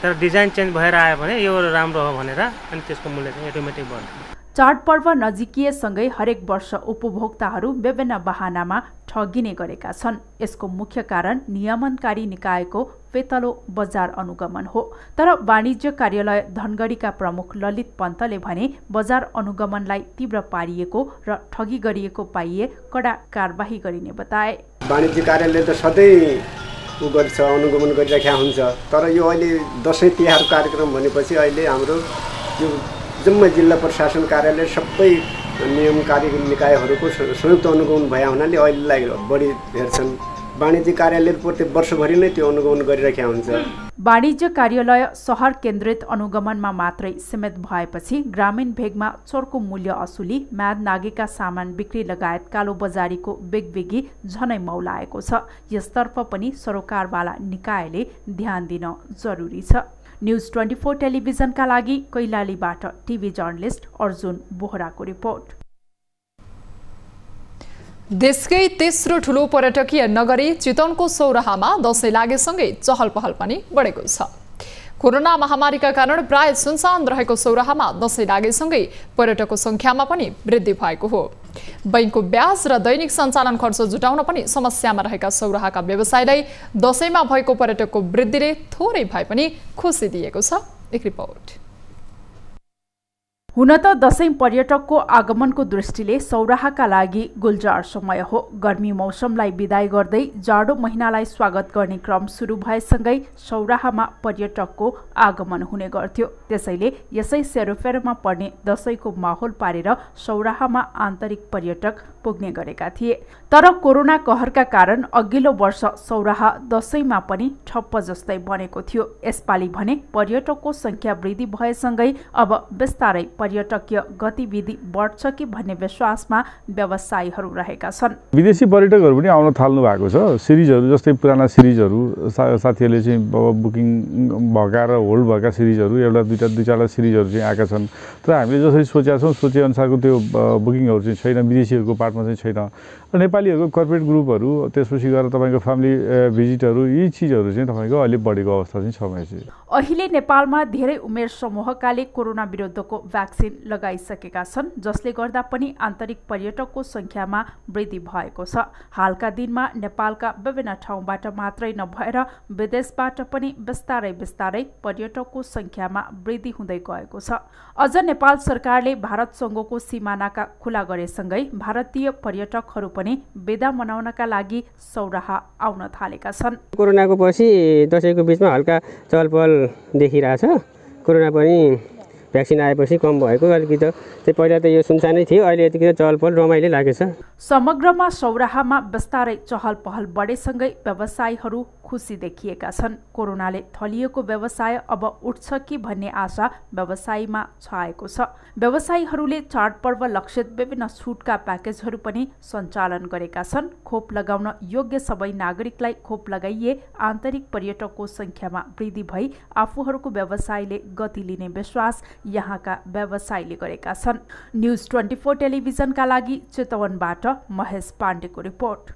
S6: तर डिजाइन चेन्ज भएर आयो भने यो राम्रो हो भनेर अनि त्यसको मूल्य चाहिँ अटोमेटिक बढ्छ।
S14: चाडपर्व नजिकिएसँगै हरेक वर्ष उपभोक्ताहरू विभिन्न बहानामा ठगिने गरेका छन्। यसको मुख्य कारण नियमनकारी निकायको पेतलो बजार अनुगमन हो। तर वाणिज्य कार्यालय धनगढीका प्रमुख ललित पन्तले भने बजार अनुगमनलाई तीव्र पारिएको र ठगी गरिएको पाइए कडा कारबाही गरिने बताए।
S16: वाणिज्य कार्यालय त सधैँ गर्छ, अनुगमन गरिराखेका हुन्छ, तर यो अहिले दसैँ तिहार कार्यक्रम भनेपछि अहिले हाम्रो यो जम्मै जिल्ला प्रशासन कार्यालय सबै नियमकारी निकायहरूको संयुक्त अनुगमन भए हुनाले अहिलेलाई बढी हेर्छन्। वाणिज्य कार्यालय प्रत्येक वर्षभरि नै त्यो अनुगमन गरिराखेका हुन्छ।
S14: वाणिज्य कार्यालय सहर केन्द्रित अनुगमनमा मात्रै सीमित भएपछि ग्रामीण भेगमा चोरको मूल्य असुली, म्याद नागेका सामान बिक्री लगायत कालोबजारीको बेगबेगी झनै मौलाएको छ। यसतर्फ पनि सरोकारवाला निकायले ध्यान दिन जरुरी छ। न्यूज 24 टेलिभिजनका लागि कैलालीबाट टिभी जर्नलिस्ट अर्जुन बोहराको रिपोर्ट।
S1: देशकै तेस्रो ठूलो पर्यटकीय नगरी चितवनको सौराहामा दसैँ लागेसँगै चहल पहल पनि बढेको छ। कोरोना महामारीका कारण प्राय सुनसान रहेको सौराहामा दसैँ लागेसँगै पर्यटकको संख्यामा पनि वृद्धि भएको हो। बैंकको ब्याज र दैनिक सञ्चालन खर्च जुटाउन पनि समस्यामा रहेका सौराहाका व्यवसायलाई दसैँमा भएको पर्यटकको वृद्धिले थोरै भए पनि खुसी दिएको छ। एक रिपोर्ट।
S14: हुन त दशैं पर्यटकको आगमनको दृष्टिले सौराहाका लागि गुलजार समय हो। गर्मी मौसमलाई बिदाई गर्दै जाडो महिनालाई स्वागत गर्ने क्रम सुरु भएसँगै सौराहामा पर्यटकको आगमन हुने गर्थ्यो। त्यसैले यसै सेरोफेरोमा पर्ने दशैंको माहौल पारेर सौराहामा आन्तरिक पर्यटक पुग्ने गरेका थिए। तर कोरोना कहरका कारण अघिल्लो वर्ष सौराहा दशैंमा पनि ठप्प जस्तै बनेको थियो। यसपालि भने पर्यटकको संख्या वृद्धि भएसँगै अब बिस्तारै पर्यटकीय गतिविधि बढ्छ कि भन्ने विश्वासमा व्यवसायीहरू रहेका छन्।
S17: विदेशी पर्यटकहरू पनि आउन थाल्नु भएको छ। सिरिजहरू जस्तै पुराना सिरिजहरू साथीहरूले चाहिँ बुकिङ भएका र होल्ड भएका सिरिजहरू एउटा दुई चारवटा सिरिजहरू चाहिँ आएका छन्। तर हामीले जसरी सोचेका छौँ सोचे अनुसारको त्यो बुकिङहरू चाहिँ छैन, विदेशीहरूको पार्टमा चाहिँ छैन। र नेपालीहरूको कर्पोरेट ग्रुपहरू त्यसपछि गएर तपाईँको फ्यामिली भिजिटहरू यी चिजहरू चाहिँ तपाईँको अहिले बढेको अवस्था चाहिँ छ।
S14: अहिले नेपालमा धेरै उमेर समूहकाले कोरोना विरुद्धको भ्याक्सिन लगाइसकेका छन्, जसले गर्दा पनि आन्तरिक पर्यटकको संख्यामा वृद्धि भएको छ। हालका दिनमा नेपालका विभिन्न ठाउँबाट मात्रै नभएर विदेशबाट पनि बिस्तारै बिस्तारै पर्यटकको संख्यामा वृद्धि हुँदै गएको छ। अझ नेपाल सरकारले भारतसँगको सीमानाका खुला गरेसँगै भारतीय पर्यटकहरू पनि बिदा मनाउनका लागि सौराहा आउन थालेका छन्।
S18: कोरोनाको पछि दशैंको बीचमा हल्का चहलपहल देखिरहेछ। कोरोना पनि भ्याक्सिन आएपछि कम भएको अलिकति चाहिँ पहिला त यो सुनसानै थियो, अहिले यतिकै चहलपहल रमाइलो लागेछ।
S14: समग्रमा सौराहामा बिस्तारै चहल पहल बढेसँगै व्यवसायीहरू खुसी देखिएका छन्। कोरोनाले थलिएको व्यवसाय अब उठ्छ कि भन्ने आशा व्यवसायीमा छाएको छ। व्यवसायीहरूले चाडपर्व लक्षित विभिन्न छुटका प्याकेजहरू पनि सञ्चालन गरेका छन्। खोप लगाउन योग्य सबै नागरिकलाई खोप लगाइए आन्तरिक पर्यटकको संख्यामा वृद्धि भई आफूहरूको व्यवसायले गति लिने विश्वास यहाँका व्यवसायीले गरेका छन्। न्युज 24 टेलिभिजनका लागि चितवनबाट महेश पाण्डेको रिपोर्ट।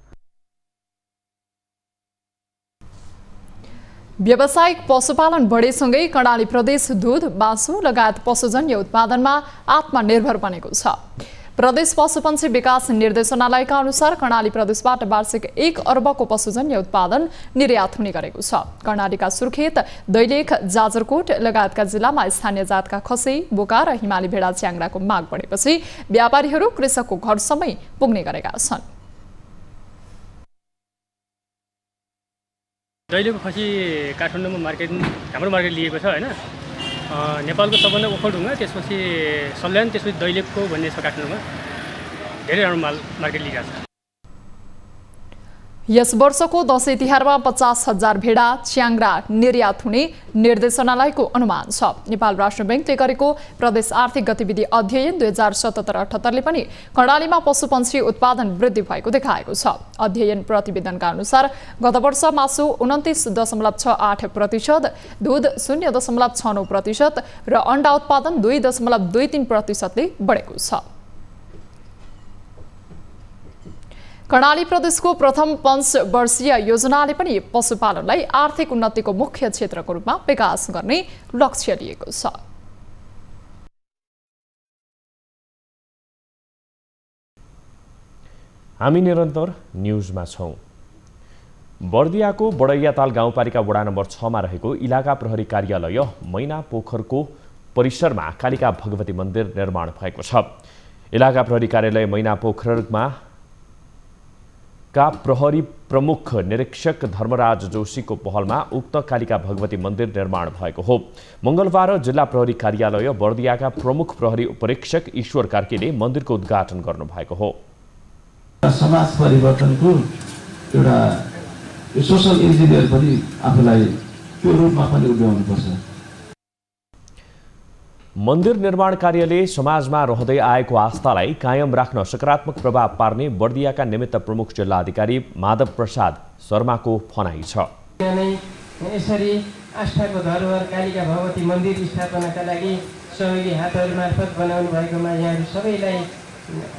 S1: व्यावसायिक पशुपालन बढेसँगै कर्णाली प्रदेश दूध, मासु लगायत पशुजन्य उत्पादनमा आत्मनिर्भर बनेको छ। प्रदेश पशुपन्छी विकास निर्देशनालयका अनुसार कर्णाली प्रदेशबाट वार्षिक 1 अर्बको पशुजन्य उत्पादन निर्यात हुने गरेको छ। कर्णालीका सुर्खेत, दैलेख, जाजरकोट लगायतका जिल्लामा स्थानीय जातका खसी, बोका र हिमाली भेडा च्याङ्राको माग बढेपछि व्यापारीहरू कृषकको घरसम्मै पुग्ने गरेका छन्।
S19: दैलेखको खसी काठमाडौँमा हाम्रो मार्केट लिएको छ हैन। नेपालको सबभन्दा ओखलढुङ्गा, त्यसपछि सल्यान, त्यसपछि दैलेखको भन्ने छ काठमाडौँमा। धेरै राम्रो माल मार्केट लिएको छ।
S1: यस वर्षको दशैं तिहारमा 50,000 भेडा च्याङ्रा निर्यात हुने निर्देशनालयको अनुमान छ। नेपाल राष्ट्र बैंकले गरेको प्रदेश आर्थिक गतिविधि अध्ययन 2077-78ले पनि कर्णालीमा पशुपन्छी उत्पादन वृद्धि भएको देखाएको छ। अध्ययन प्रतिवेदनका अनुसार गत वर्ष मासु 29.68%, दूध 0.69% र अण्डा उत्पादन 2.23%ले बढेको छ। कर्णाली प्रदेशको प्रथम 5 वर्षीय योजनाले पनि पशुपालनलाई आर्थिक उन्नतिको मुख्य क्षेत्रको रूपमा विकास गर्ने लक्ष्य लिएको छ।
S2: हामी निरन्तर न्युजमा छौं। बर्दियाको बडैयाताल गाउँपालिका वडा नम्बर 6 मा रहेको इलाका प्रहरी कार्यालय मैना पोखरको परिसरमा कालिका भगवती मन्दिर निर्माण भएको छ। इलाका प्रहरी कार्यालय मैना पोखरमा का प्रहरी प्रमुख निरीक्षक धर्मराज जोशीको पहलमा उक्त कालिका भगवती मन्दिर निर्माण भएको हो। मंगलबार जिल्ला प्रहरी कार्यालय बर्दियाका प्रमुख प्रहरी उपरीक्षक ईश्वर कार्कीले मन्दिरको उद्घाटन गर्नु भएको हो।
S20: समाज परिवर्तनको एउटा सोशल इन्जिनियर पनि आफूलाई त्यो रूपमा पनि उभ्याउनुपर्छ।
S2: मन्दिर निर्माण कार्यले समाजमा रहँदै आएको आस्थालाई कायम राख्न सकारात्मक प्रभाव पार्ने बर्दियाका निमित्त प्रमुख जिल्ला अधिकारी माधव प्रसाद शर्माको भनाइ छ।
S21: यसरी आस्थाको धरोहर कालिका भगवती मन्दिर स्थापनाका लागि सहयोगी हातहरू मार्फत बनाउनु भएकोमा यहाँहरू सबैलाई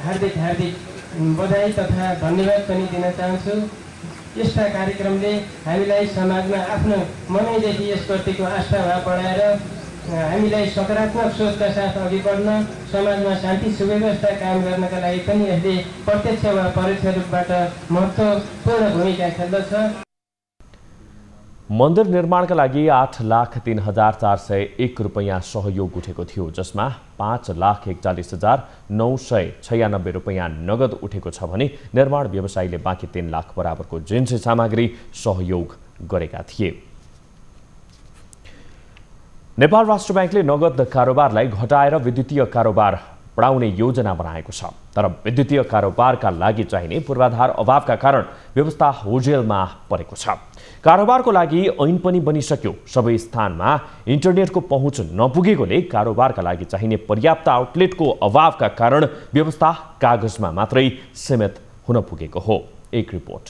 S21: हार्दिक बधाई तथा धन्यवाद पनि दिन चाहन्छु। यस्ता कार्यक्रमले हामीलाई समाजमा आफ्नो मनैदेखि यसप्रतिको आस्था भाव बढाएर हामीलाई सकारात्मक सोचका साथ अघि बढ्न, समाजमा शान्ति सुव्यवस्था कायम गर्नका लागि पनि यसले प्रत्यक्ष वा परोक्ष रूपबाट महत्त्वपूर्ण भूमिका खेल्दछ।
S2: मन्दिर निर्माणका लागि 8,03,401 रुपैयाँ सहयोग उठेको थियो, जसमा 5,41,996 रुपैयाँ नगद उठेको छ भने निर्माण व्यवसायीले बाँकी 3 लाख बराबरको जिन्सी सामग्री सहयोग गरेका थिए। नेपाल राष्ट्र बैंकले नगद कारोबारलाई घटाएर विद्युतीय कारोबार बढाउने योजना बनाएको छ, तर विद्युतीय कारोबारका लागि चाहिने पूर्वाधार अभावका कारण व्यवस्था होजेलमा परेको छ। कारोबारको लागि ऐन पनि बनिसक्यो, सबै स्थानमा इन्टरनेटको पहुँच नपुगेकोले कारोबारका लागि चाहिने पर्याप्त आउटलेटको अभावका कारण व्यवस्था कागजमा मात्रै सीमित हुन पुगेको हो। एक रिपोर्ट।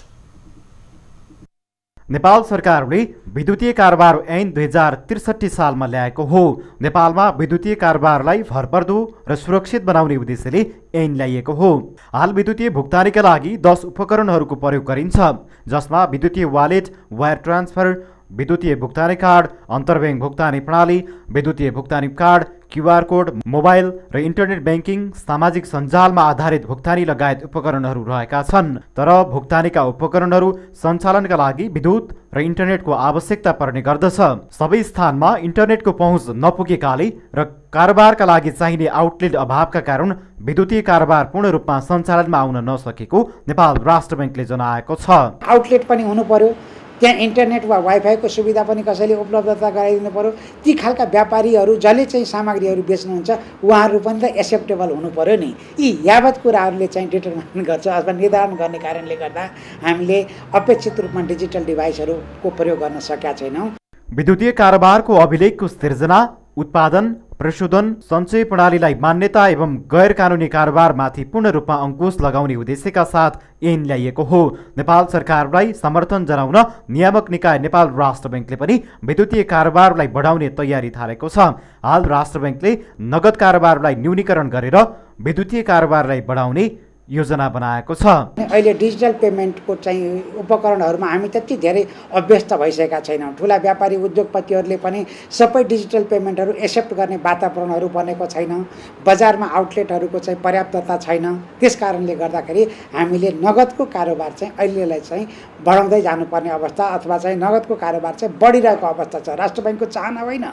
S4: नेपाल सरकारले विद्युतीय कारोबार ऐन 2063 सालमा ल्याएको हो। नेपालमा विद्युतीय कारोबारलाई भरपर्दो र सुरक्षित बनाउने उद्देश्यले ऐन ल्याइएको हो। हाल विद्युतीय भुक्तानीका लागि 10 उपकरणहरूको प्रयोग गरिन्छ, जसमा विद्युतीय वालेट, वायर ट्रान्सफर, विद्युतीय भुक्तानी कार्ड, अन्तर्ब्याङ्क भुक्तानी प्रणाली, विद्युतीय भुक्तानी कार्ड, क्यूआर कोड, मोबाइल र इन्टरनेट ब्याङ्किङ, सामाजिक सञ्जालमा आधारित भुक्तानी लगायत उपकरणहरू रहेका छन्। तर भुक्तानीका उपकरणहरू सञ्चालनका लागि विद्युत र इन्टरनेटको आवश्यकता पर्ने गर्दछ। सबै स्थानमा इन्टरनेटको पहुँच नपुगेकाले र कारोबारका लागि चाहिने आउटलेट अभावका कारण विद्युतीय कारोबार पूर्ण रूपमा सञ्चालनमा आउन नसकेको नेपाल राष्ट्र बैंकले जनाएको छ।
S22: आउटलेट पनि हुनु पर्यो, त्यहाँ इन्टरनेट वा वाइफाईको सुविधा पनि कसैले उपलब्धता गराइदिनु पर्यो। ती खालका व्यापारीहरू जसले चाहिँ सामग्रीहरू बेच्नुहुन्छ उहाँहरू पनि त एक्सेप्टेबल हुनु पर्यो नि। यी यावत कुराहरूले चाहिँ डिटरमाइन गर्छ अथवा निर्धारण गर्ने कारणले गर्दा हामीले अपेक्षित रूपमा डिजिटल डिभाइसहरूको प्रयोग गर्न सकेका छैनौँ।
S4: विद्युतीय कारोबारको अभिलेखको सिर्जना, उत्पादन, प्रशोधन, सञ्चय प्रणालीलाई मान्यता एवं गैर कानुनी कारोबारमाथि पूर्ण रूपमा अंकुश लगाउने उद्देश्यका साथ ऐन ल्याइएको हो। नेपाल सरकारलाई समर्थन जनाउन नियामक निकाय नेपाल राष्ट्र बैंकले पनि विद्युतीय कारोबारलाई बढाउने तयारी थालेको छ। हाल राष्ट्र बैंकले नगद कारोबारलाई न्यूनीकरण गरेर विद्युतीय कारोबारलाई बढाउने योजना बनाएको छ।
S22: अहिले डिजिटल पेमेन्टको चाहिँ उपकरणहरूमा हामी त्यति धेरै अभ्यस्त भइसकेका छैनौँ। ठुला व्यापारी उद्योगपतिहरूले पनि सबै डिजिटल पेमेन्टहरू एक्सेप्ट गर्ने वातावरणहरू बनेको छैन। बजारमा आउटलेटहरूको चाहिँ पर्याप्तता छैन। त्यस कारणले गर्दाखेरि हामीले नगदको कारोबार चाहिँ अहिलेलाई चाहिँ बढाउँदै जानुपर्ने अवस्था अथवा चाहिँ नगदको कारोबार चाहिँ बढिरहेको अवस्था छ। राष्ट्र बैंकको चाहना होइन।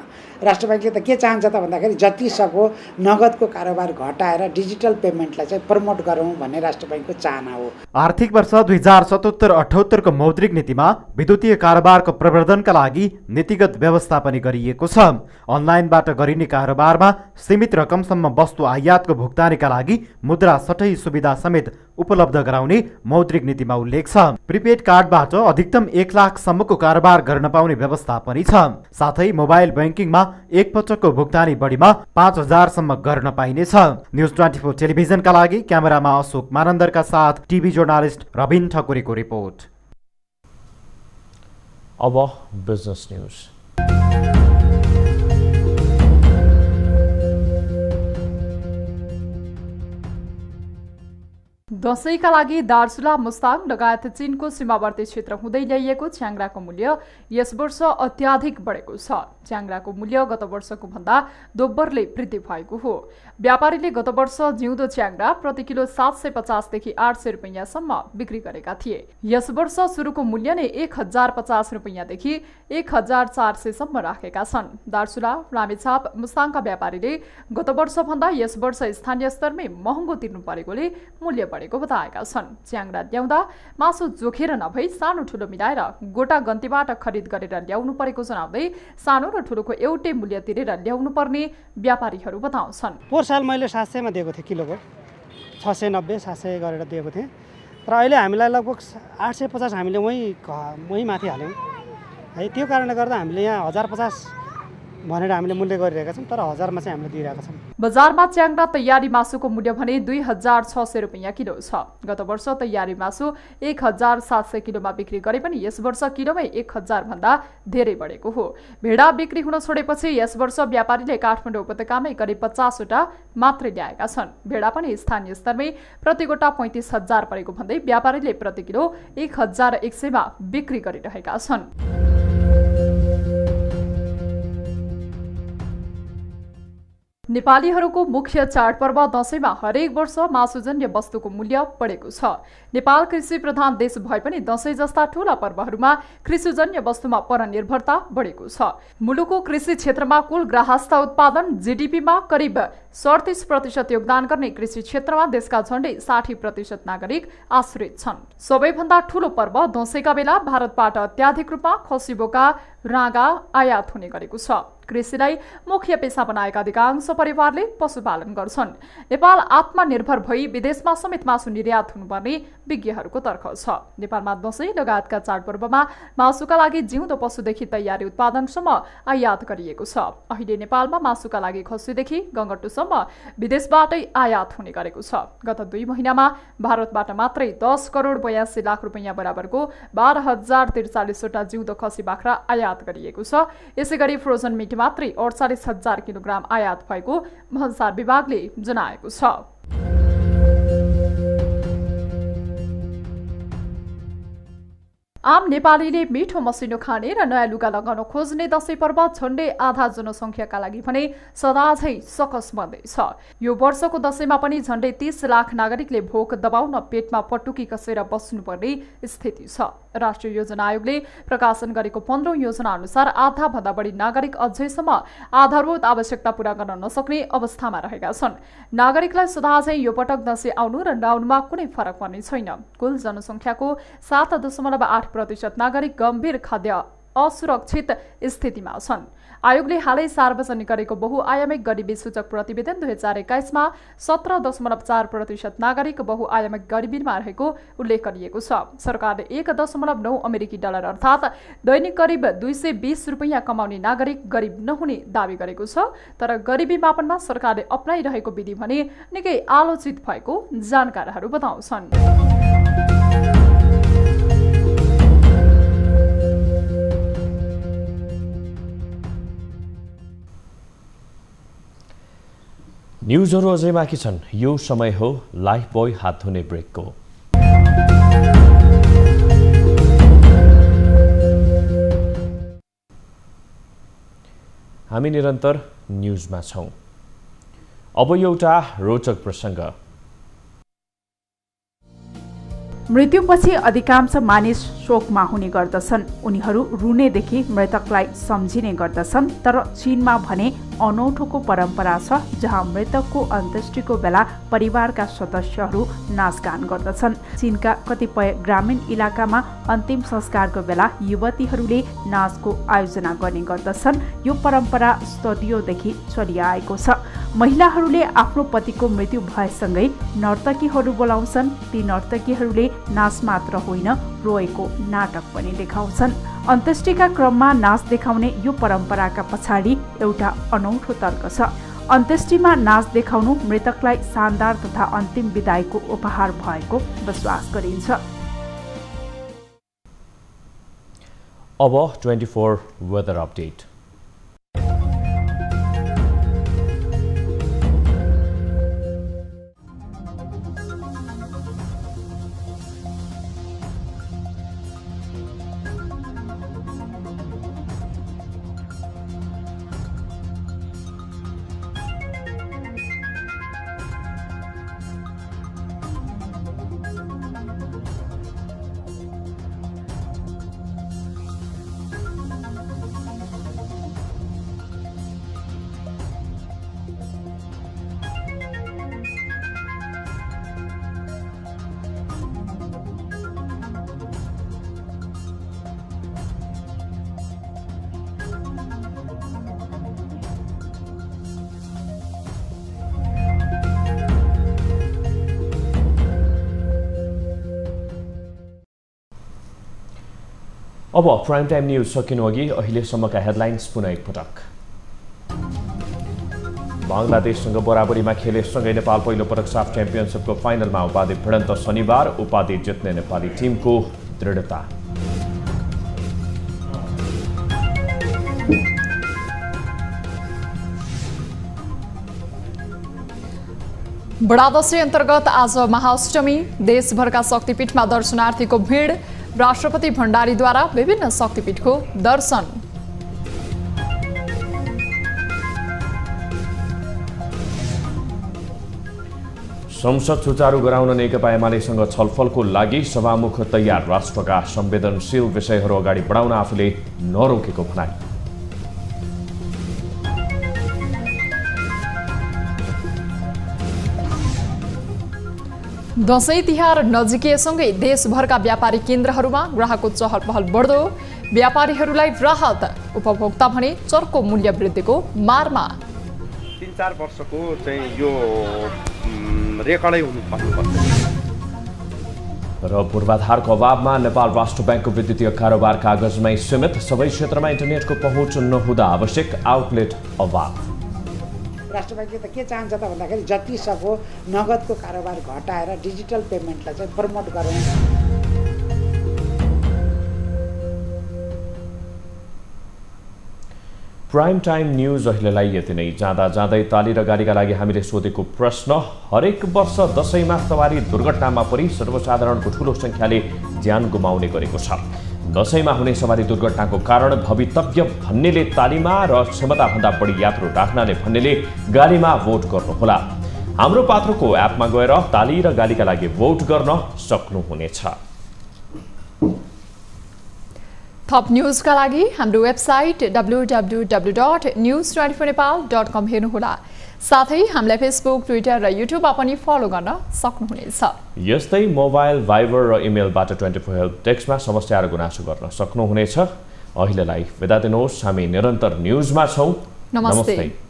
S22: राष्ट्र बैंकले त के चाहन्छ त भन्दाखेरि जति सक्दो नगदको कारोबार घटाएर डिजिटल पेमेन्टलाई चाहिँ प्रमोट गरौँ भन्ने राष्ट्र बैंकको चाहना हो।
S4: आर्थिक वर्ष 2077-78 को मौद्रिक नीतिमा विद्युतीय कारोबारको प्रवर्धनका लागि नीतिगत व्यवस्था पनि गरिएको छ। अनलाइनबाट गरिने कारोबारमा सीमित रकमसम्म वस्तु आयातको भुक्तानीका लागि मुद्रा सटै सुविधा समेत उपलब्ध गराउने मौद्रिक नीतिमा उल्लेख छ। प्रिपेड कार्डबाट अधिकतम 1 लाखसम्मको कारोबार गर्न पाउने व्यवस्था पनि छ। साथै मोबाइल ब्याङ्किङमा एक पटकको भुक्तानी बढीमा 5,000 सम्म गर्न पाइनेछ। न्युज 24 टेलिभिजनका लागि क्यामेरामा अशोक मानन्दरका साथ टिभी जर्नलिस्ट रबिन ठकुरीको रिपोर्ट।
S2: अब बिजनेस न्यूज।
S1: दशैंका लागि दार्चुला, मुस्ताङ लगायत चीनको सीमावर्ती क्षेत्र हुँदै ल्याइएको च्याङ्राको मूल्य यस वर्ष अत्याधिक बढेको छ। च्याङ्राको मूल्य गत वर्षको भन्दा दोब्बरले वृद्धि भएको हो। व्यापारीले गत वर्ष जिउँदो च्याङ्रा प्रति किलो 750 देखि 800 रुपैयाँसम्म बिक्री गरेका थिए। यस वर्ष सुरुको मूल्य नै 1050 रुपैयाँदेखि 1400 सम्म राखेका छन्। दार्चुला, रामेछाप, मुस्ताङका व्यापारीले गत वर्ष भन्दा यस वर्ष स्थानीय स्तरमै महँगो तिर्नु परेकोले मूल्य बढेको बताएका छन्। च्याङ्रा ल्याउँदा मासु जोखेर नभई सानो ठुलो मिलाएर गोटा गन्तीबाट खरिद गरेर ल्याउनु परेको जनाउँदै सानो र ठुलोको एउटै मूल्य तिरेर ल्याउनु पर्ने व्यापारीहरू बताउँछन्।
S23: पोहोर साल मैले 700 मा दिएको थिएँ किलोको, 690-700 गरेर दिएको थिएँ। तर अहिले हामीलाई लगभग 850 हामीले वहीँ माथि हाल्यौँ है। त्यो कारणले गर्दा हामीले यहाँ 1050 भनेर हामीले मूल्य गरिरहेका छौँ, तर 1000 मा चाहिँ हामीले दिइरहेका छौँ।
S1: बजारमा च्याङ्रा तयारी मासुको मूल्य भने 2600 रुपैयाँ किलो छ। गत वर्ष तयारी मासु 1700 किलोमा बिक्री गरे पनि यस वर्ष किलोमै 1000 भन्दा धेरै बढेको हो। भेडा बिक्री हुन छोडेपछि यस वर्ष व्यापारीले काठमाडौँ उपत्यकामै करिब 50 वटा मात्रै ल्याएका छन्। भेडा पनि स्थानीय स्तरमै प्रति गोटा 35,000 परेको भन्दै व्यापारीले प्रति किलो 1100 मा बिक्री गरिरहेका छन्। नेपालीहरूको मुख्य चाडपर्व दशैंमा हरेक वर्ष मासुजन्य वस्तुको मूल्य बढेको छ। नेपाल कृषि प्रधान देश भए पनि दशैं जस्ता ठूला पर्वहरूमा कृषिजन्य वस्तुमा परनिर्भरता बढेको छ। मुलुकको कृषि क्षेत्रमा कुल ग्राहस्थ उत्पादन जीडीपीमा करिब 37% योगदान गर्ने कृषि क्षेत्रमा देशका झण्डै 60% नागरिक आश्रित छन्। सबैभन्दा ठूलो पर्व दशैंका बेला भारतबाट अत्याधिक रूपमा खसी बोका राँगा आयात हुने गरेको छ। कृषिलाई मुख्य पेशा बनाएका अधिकांश परिवारले पशुपालन गर्छन्। नेपाल आत्मनिर्भर भई विदेशमा समेत मासु निर्यात हुनुपर्ने विज्ञहरूको तर्क छ। नेपालमा दशैं लगायतका चाडपर्वमा मासुका लागि जिउँदो पशुदेखि तयारी उत्पादनसम्म आयात गरिएको छ। अहिले नेपालमा मासुका लागि खसीदेखि गङ्गटुसम्म विदेशबाटै आयात हुने गरेको छ। गत 2 महिनामा भारतबाट मात्रै 10 करोड 82 लाख रुपैयाँ बराबरको 12,043 वटा जिउँदो खसी बाख्रा आयात गरिएको छ। यसैगरी फ्रोजन मिट मात्रै 48,000 किलोग्राम आयात भएको भन्सार विभागले जनाएको छ। आम नेपालीले मिठो मसिनो खाने र नयाँ लुगा लगाउन खोज्ने दशैं पर्व झण्डै आधा जनसङ्ख्याका लागि भने सदाझै सकस बन्दैछ। यो वर्षको दशैंमा पनि झण्डै 30 लाख नागरिकले भोक दबाउन पेटमा पटुकी कसेर बस्नुपर्ने स्थिति छ। राष्ट्रिय योजना आयोगले प्रकाशन गरेको 15औं योजना अनुसार आधा भन्दा बढी नागरिक अझैसम्म आधारभूत आवश्यकता पूरा गर्न नसक्ने अवस्थामा रहेका छन्। नागरिकलाई सदाझै यो पटक दशैं आउनु र नआउनुमा कुनै फरक पर्ने छैन। कुल जनसङ्ख्याको 7.8% नागरिक गम्भीर खाद्य असुरक्षित स्थितिमा छन्। आयोगले हालै सार्वजनिक गरेको बहुआयामिक गरिबी सूचक प्रतिवेदन 2021 मा 17.4% नागरिक बहुआयामिक गरिबीमा रहेको उल्लेख गरिएको छ। सरकारले 1.9 अमेरिकी डलर अर्थात् दैनिक करिब 220 रुपैयाँ कमाउने नागरिक गरिब नहुने दावी गरेको छ। तर गरिबी मापनमा सरकारले अपनाइरहेको विधि भने निकै आलोचित भएको जानकारहरू बताउँछन्।
S2: न्युजहरू अझै बाँकी छन्। यो समय हो लाइफ बोय हात धुने ब्रेकको। हामी निरन्तर न्युजमा छौं। अब एउटा रोचक प्रसङ्ग।
S14: मृत्युपछि अधिकांश मानिस शोकमा हुने गर्दछन्। उनीहरू रुनेदेखि मृतकलाई सम्झिने गर्दछन्। तर चीनमा भने अनौठोको परम्परा छ जहाँ मृतकको अन्त्येष्टिको बेला परिवारका सदस्यहरू नाचगान गर्दछन्। चीनका कतिपय ग्रामीण इलाकामा अन्तिम संस्कारको बेला युवतीहरूले नाचको आयोजना गर्ने गर्दछन्। यो परम्परा सदियौंदेखि चलिआएको छ। महिलाहरूले आफ्नो पतिको मृत्यु भएसँगै नर्तकीहरू बोलाउँछन्। ती नर्तकीहरूले नाच मात्र होइन, रोएको नाटक पनि देखाउँछन्। अन्त्येष्टिका क्रममा नाच देखाउने यो परम्पराका पछाडि एउटा अनौठो तर्क छ। अन्त्येष्टिमा नाच देखाउनु मृतकलाई शानदार तथा अन्तिम विदाईको उपहार भएको विश्वास गरिन्छ।
S2: अब 24 वेदर अपडेट। अब प्राइम टाइम न्यूज सकिनु अघि अहिलेसम्मका हेडलाइन्स पुनः एकपटक। बंगलादेशसँग बराबरीमा खेलेसँगै नेपाल पहिलो पटक साफ च्याम्पियनसिपको फाइनलमा उपाधि भिडन्त शनिबार। उपाधि जित्ने नेपाली टिमको दृढता।
S1: बडा दशैं अन्तर्गत आज महाअष्टमी। देशभरका शक्तिपीठमा दर्शनार्थीको भिड। राष्ट्रपति भण्डारीद्वारा विभिन्न शक्तिपीठको दर्शन।
S2: संसद सुचारू गराउन नेकपा एमालेसँग छलफलको लागि सभामुख तयार। राष्ट्रका संवेदनशील विषयहरू अगाडि बढाउन आफूले नरोकेको भनाई।
S1: दशैं तिहार नजिकिएसँगै देशभरका व्यापारी केन्द्रहरूमा ग्राहकको चहल पहल बढ्दो। व्यापारीहरूलाई राहत, उपभोक्ता भने चर्को मूल्य वृद्धिको मारमा।
S3: 3-4 वर्षको चाहिँ यो रेकर्डै हुनुपर्छ।
S2: र पूर्वाधारको अभावमा नेपाल राष्ट्र ब्याङ्कको विद्युतीय कारोबार कागजमै सीमित। सबै क्षेत्रमा इन्टरनेटको पहुँच नहुँदा आवश्यक आउटलेट अभाव।
S22: राष्ट्र ब्याङ्कले त के चाहन्छ त भन्दाखेरि जति सक्दो नगदको कारोबार घटाएर डिजिटल पेमेन्टलाई चाहिँ प्रमोट गराउनु।
S2: प्राइम टाइम न्यूज अहिलेलाई यति नै। जाँदा जाँदै ताली र गाडीका लागि हामीले सोधेको प्रश्न, हरेक वर्ष दशैंमा सवारी दुर्घटनामा परि सर्वसाधारणको ठूलो संख्याले ज्यान गुमाउने गरेको छ। दशैंमा हुने सवारी दुर्घटनाको कारण भवितव्य भन्नेले तालीमा र क्षमताभन्दा बढी यात्रु राख्नाले भन्नेले गाडीमा भोट गर्नुहोला। हाम्रो पात्रको एपमा गएर ताली र गाडीका लागि भोट गर्न सक्नुहुनेछ।
S1: थप न्यूजका लागि हाम्रो वेबसाइट www.news24nepal.com हेर्नुहोला। साथै हामीलाई फेसबुक, ट्विटर र युट्युबमा पनि फलो गर्न सक्नुहुनेछ।
S2: यस्तै मोबाइल, भाइबर र इमेलबाट 24 हेल्प टेक्स्टमा समस्या र गुनासो गर्न सक्नुहुनेछ। अहिलेलाई बिदा दिनुहोस्। हामी निरन्तर न्यूजमा छौं।
S1: नमस्ते।